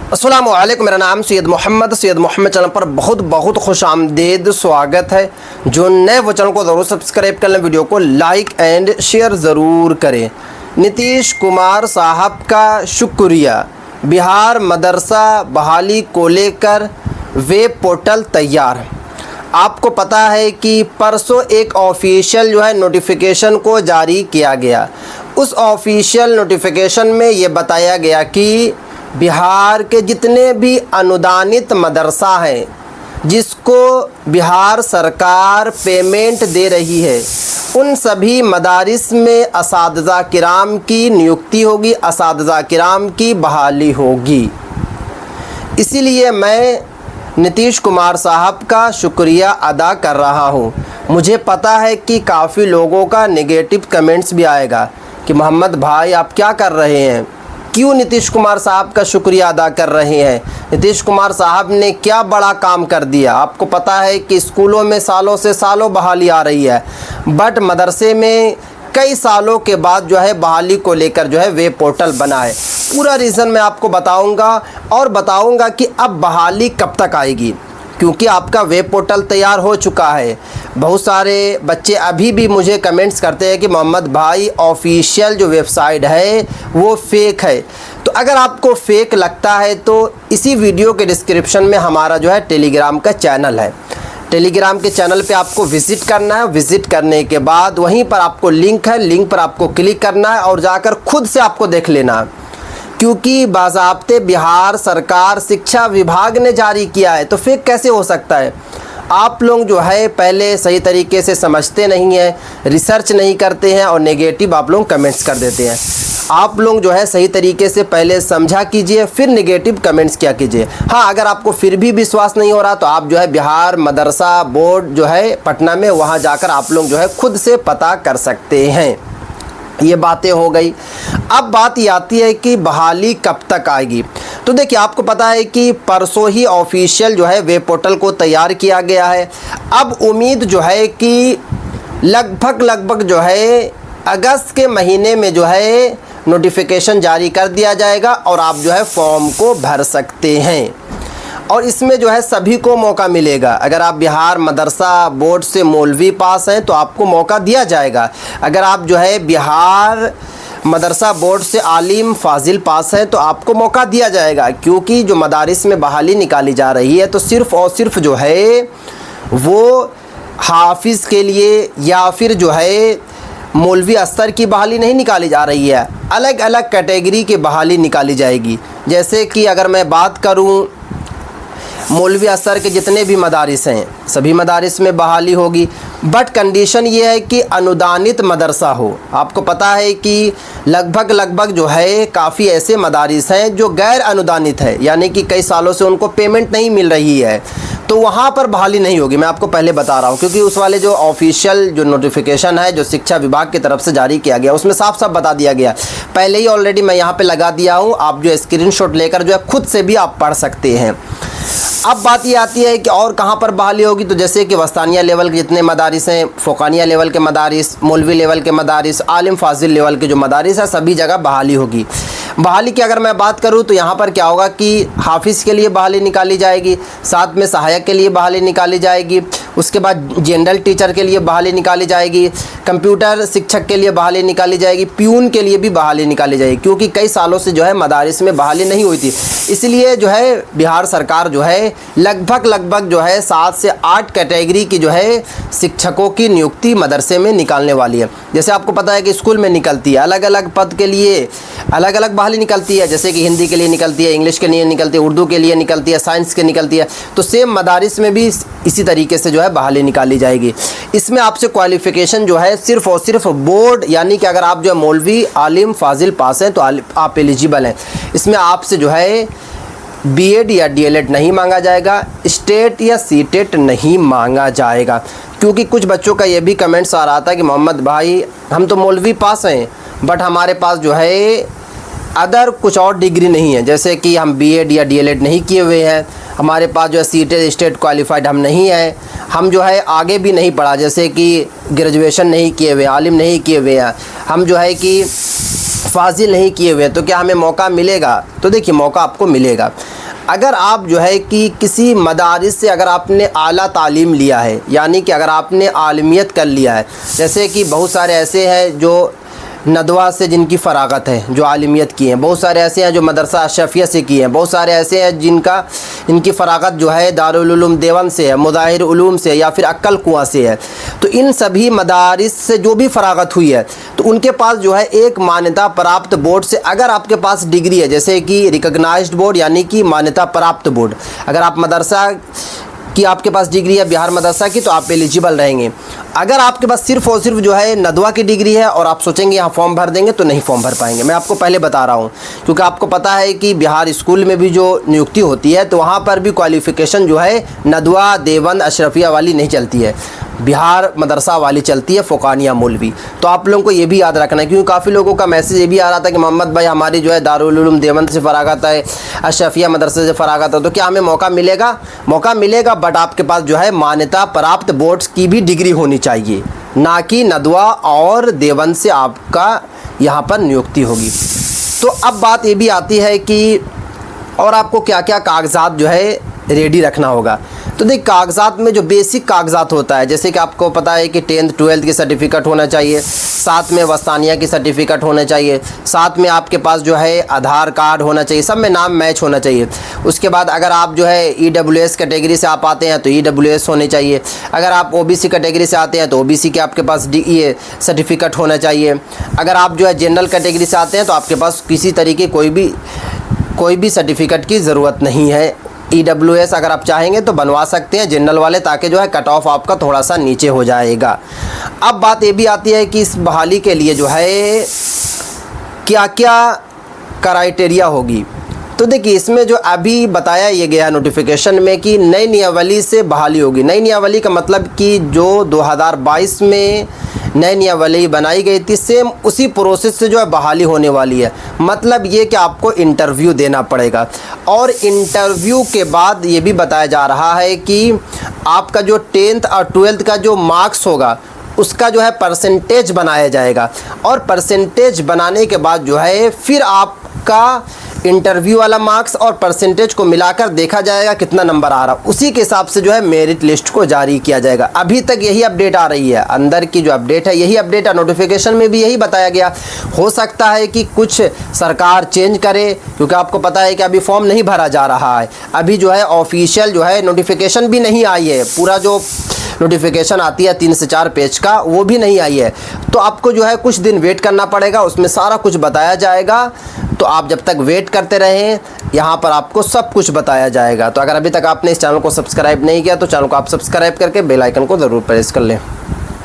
अस्सलामु अलैकुम। मेरा नाम सैयद मोहम्मद चैनल पर बहुत बहुत खुश आमदीद स्वागत है। जो नए वो चैनल को ज़रूर सब्सक्राइब कर लें, वीडियो को लाइक एंड शेयर ज़रूर करें। नीतीश कुमार साहब का शुक्रिया। बिहार मदरसा बहाली को लेकर वेब पोर्टल तैयार। आपको पता है कि परसों एक ऑफिशियल नोटिफिकेशन को जारी किया गया। उस ऑफिशियल नोटिफिकेशन में ये बताया गया कि बिहार के जितने भी अनुदानित मदरसा हैं, जिसको बिहार सरकार पेमेंट दे रही है, उन सभी मदारिस में असातिज़ा किराम की नियुक्ति होगी, असातिज़ा किराम की बहाली होगी। इसीलिए मैं नीतीश कुमार साहब का शुक्रिया अदा कर रहा हूँ। मुझे पता है कि काफ़ी लोगों का नेगेटिव कमेंट्स भी आएगा कि मोहम्मद भाई आप क्या कर रहे हैं, क्यों नीतीश कुमार साहब का शुक्रिया अदा कर रहे हैं, नीतीश कुमार साहब ने क्या बड़ा काम कर दिया। आपको पता है कि स्कूलों में सालों से सालों बहाली आ रही है, बट मदरसे में कई सालों के बाद बहाली को लेकर वेब पोर्टल बना है। पूरा रीज़न मैं आपको बताऊंगा और बताऊंगा कि अब बहाली कब तक आएगी, क्योंकि आपका वेब पोर्टल तैयार हो चुका है। बहुत सारे बच्चे अभी भी मुझे कमेंट्स करते हैं कि मोहम्मद भाई ऑफिशियल जो वेबसाइट है वो फेक है। तो अगर आपको फेक लगता है तो इसी वीडियो के डिस्क्रिप्शन में हमारा टेलीग्राम का चैनल है। टेलीग्राम के चैनल पे आपको विज़िट करना है। विज़िट करने के बाद वहीं पर आपको लिंक है, लिंक पर आपको क्लिक करना है और जाकर खुद से आपको देख लेना है, क्योंकि बाज़ाब्ते बिहार सरकार शिक्षा विभाग ने जारी किया है, तो फेक कैसे हो सकता है। आप लोग पहले सही तरीके से समझते नहीं हैं, रिसर्च नहीं करते हैं और नेगेटिव आप लोग कमेंट्स कर देते हैं। आप लोग सही तरीके से पहले समझा कीजिए, फिर नेगेटिव कमेंट्स किया कीजिए। हाँ, अगर आपको फिर भी विश्वास नहीं हो रहा तो आप बिहार मदरसा बोर्ड पटना में, वहाँ जाकर आप लोग खुद से पता कर सकते हैं। ये बातें हो गई। अब बात ये आती है कि बहाली कब तक आएगी। तो देखिए, आपको पता है कि परसों ही ऑफिशियल वेब पोर्टल को तैयार किया गया है। अब उम्मीद कि लगभग अगस्त के महीने में नोटिफिकेशन जारी कर दिया जाएगा और आप फॉर्म को भर सकते हैं। और इसमें सभी को मौका मिलेगा। अगर आप बिहार मदरसा बोर्ड से मौलवी पास हैं तो आपको मौका दिया जाएगा। अगर आप बिहार मदरसा बोर्ड से आलिम फाजिल पास हैं तो आपको मौका दिया जाएगा, क्योंकि जो मदारिस में बहाली निकाली जा रही है तो सिर्फ़ और सिर्फ वो हाफिज़ के लिए या फिर मौलवी अस्तर की बहाली नहीं निकाली जा रही है, अलग अलग कैटेगरी की बहाली निकाली जाएगी। जैसे कि अगर मैं बात करूं, मौलवी अस्तर के जितने भी मदारिस हैं सभी मदारिस में बहाली होगी, बट कंडीशन ये है कि अनुदानित मदरसा हो। आपको पता है कि लगभग काफ़ी ऐसे मदारिस हैं जो गैर अनुदानित है, यानी कि कई सालों से उनको पेमेंट नहीं मिल रही है, तो वहाँ पर बहाली नहीं होगी। मैं आपको पहले बता रहा हूँ, क्योंकि उस वाले जो ऑफिशियल नोटिफिकेशन है जो शिक्षा विभाग की तरफ से जारी किया गया, उसमें साफ साफ बता दिया गया। पहले ही ऑलरेडी मैं यहाँ पे लगा दिया हूँ, आप स्क्रीनशॉट लेकर खुद से भी आप पढ़ सकते हैं। अब बात ये आती है कि और कहाँ पर बहाली होगी। तो जैसे कि वस्तानिया लेवल के जितने मदारिस हैं, फ़ोकानिया लेवल के मदारिस, मौलवी लेवल के मदारिस, आलिम फाजिल लेवल के जो मदारिस हैं, सभी जगह बहाली होगी। बहाली की अगर मैं बात करूं तो यहाँ पर क्या होगा कि हाफिज़ के लिए बहाली निकाली जाएगी, साथ में सहायक के लिए बहाली निकाली जाएगी, उसके बाद जनरल टीचर के लिए बहाली निकाली जाएगी, कंप्यूटर शिक्षक के लिए बहाली निकाली जाएगी, प्यून के लिए भी बहाली निकाली जाएगी, क्योंकि कई सालों से मदारिस में बहाली नहीं हुई थी। इसलिए बिहार सरकार लगभग 7 से 8 कैटेगरी की शिक्षकों की नियुक्ति मदरसे में निकालने वाली है। जैसे आपको पता है कि स्कूल में निकलती है, अलग अलग पद के लिए अलग अलग बहाली निकलती है। जैसे कि हिंदी के लिए निकलती है, इंग्लिश के लिए निकलती है, उर्दू के लिए निकलती है, साइंस के निकलती है। तो सेम मदारिस में भी इसी तरीके से बहाली निकाली जाएगी। इसमें आपसे क्वालिफ़िकेशन सिर्फ़ और सिर्फ बोर्ड, यानी कि अगर आप मौलवी आलिम फाजिल पास हैं तो आप एलिजिबल हैं। इसमें आपसे बीएड या डीएलएड नहीं मांगा जाएगा, स्टेट या सीटेट नहीं मांगा जाएगा। क्योंकि कुछ बच्चों का ये भी कमेंट्स आ रहा था कि मोहम्मद भाई हम तो मौलवी पास हैं, बट हमारे पास अदर कुछ और डिग्री नहीं है, जैसे कि हम बीएड या डीएलएड नहीं किए हुए हैं, हमारे पास सीटेट स्टेट क्वालिफाइड हम नहीं हैं, हम आगे भी नहीं पढ़ा, जैसे कि ग्रेजुएशन नहीं किए हुए, आलिम नहीं किए हुए हैं, हम कि फाजिल नहीं किए हुए, तो क्या हमें मौका मिलेगा? तो देखिए, मौका आपको मिलेगा। अगर आप जो है कि किसी मदारिस से अगर आपने आला तालीम लिया है, यानी कि अगर आपने आलमियत कर लिया है, जैसे कि बहुत सारे ऐसे हैं जो नदवा से जिनकी फ़रागत है, जो आलिमियत की हैं, बहुत सारे ऐसे हैं जो मदरसा अशरफिया से की हैं, बहुत सारे ऐसे हैं इनकी फ़रागत जो है दारुल उलूम देवबंद से है, मुज़ाहिर उलूम से या फिर अक्कल कुआं से है। तो इन सभी मदारिस से जो भी फ़रागत हुई है तो उनके पास जो है एक मान्यता प्राप्त बोर्ड से, अगर आपके पास डिग्री है, जैसे कि रिकॉग्नाइज्ड बोर्ड यानी कि मान्यता प्राप्त बोर्ड, अगर आप मदरसा कि आपके पास डिग्री है बिहार मदरसा की, तो आप एलिजिबल रहेंगे। अगर आपके पास सिर्फ और सिर्फ जो है नदवा की डिग्री है और आप सोचेंगे यहाँ फॉर्म भर देंगे, तो नहीं फॉर्म भर पाएंगे। मैं आपको पहले बता रहा हूँ, क्योंकि आपको पता है कि बिहार स्कूल में भी जो नियुक्ति होती है तो वहाँ पर भी क्वालिफ़िकेशन जो है नदवा देवबंद अशरफिया वाली नहीं चलती है, बिहार मदरसा वाली चलती है, फ़ुक़ानिया मौलवी। तो आप लोगों को ये भी याद रखना है, क्योंकि काफ़ी लोगों का मैसेज ये भी आ रहा था कि मोहम्मद भाई हमारी जो है दारुल उलूम देवबंद से फ़रागत है, अशरफिया मदरसे से फ़रागत है, तो क्या हमें मौका मिलेगा? मौका मिलेगा, बट आपके पास जो है मान्यता प्राप्त बोर्ड्स की भी डिग्री होनी चाहिए, ना कि नदवा और देवबंद से आपका यहाँ पर नियुक्ति होगी। तो अब बात ये भी आती है कि और आपको क्या क्या कागजात जो है रेडी रखना होगा। तो देख, कागजात में जो बेसिक कागजात होता है, जैसे कि आपको पता है कि 10th 12th की सर्टिफिकेट होना चाहिए, साथ में वस्तानिया की सर्टिफिकेट होना चाहिए, साथ में आपके पास जो है आधार कार्ड होना चाहिए, सब में नाम मैच होना चाहिए। उसके बाद अगर आप जो है EWS कैटेगरी से आप आते हैं तो EWS होने चाहिए, अगर आप OBC कैटेगरी से आते हैं तो OBC के आपके पास ये सर्टिफिकेट होना चाहिए, अगर आप जो है जनरल कैटेगरी से आते हैं तो आपके पास किसी तरीके कोई भी सर्टिफिकेट की ज़रूरत नहीं है। EWS अगर आप चाहेंगे तो बनवा सकते हैं जनरल वाले, ताकि जो है कट ऑफ आपका थोड़ा सा नीचे हो जाएगा। अब बात ये भी आती है कि इस बहाली के लिए जो है क्या क्या क्राइटेरिया होगी। तो देखिए, इसमें जो अभी बताया ये गया नोटिफिकेशन में कि नई नियमावली से बहाली होगी। नई नियमावली का मतलब कि जो 2022 में नई नियमावली बनाई गई थी, सेम उसी प्रोसेस से जो है बहाली होने वाली है। मतलब ये कि आपको इंटरव्यू देना पड़ेगा, और इंटरव्यू के बाद ये भी बताया जा रहा है कि आपका जो 10th और 12th का जो मार्क्स होगा उसका जो है परसेंटेज बनाया जाएगा, और परसेंटेज बनाने के बाद जो है फिर आपका इंटरव्यू वाला मार्क्स और परसेंटेज को मिलाकर देखा जाएगा कितना नंबर आ रहा, उसी के हिसाब से जो है मेरिट लिस्ट को जारी किया जाएगा। अभी तक यही अपडेट आ रही है, अंदर की जो अपडेट है यही अपडेट है, नोटिफिकेशन में भी यही बताया गया। हो सकता है कि कुछ सरकार चेंज करे, क्योंकि आपको पता है कि अभी फॉर्म नहीं भरा जा रहा है, अभी जो है ऑफिशियल जो है नोटिफिकेशन भी नहीं आई है, पूरा जो नोटिफिकेशन आती है 3 से 4 पेज का वो भी नहीं आई है। तो आपको जो है कुछ दिन वेट करना पड़ेगा, उसमें सारा कुछ बताया जाएगा। तो आप जब तक वेट करते रहें, यहाँ पर आपको सब कुछ बताया जाएगा। तो अगर अभी तक आपने इस चैनल को सब्सक्राइब नहीं किया तो चैनल को आप सब्सक्राइब करके बेल आइकन को ज़रूर प्रेस कर लें।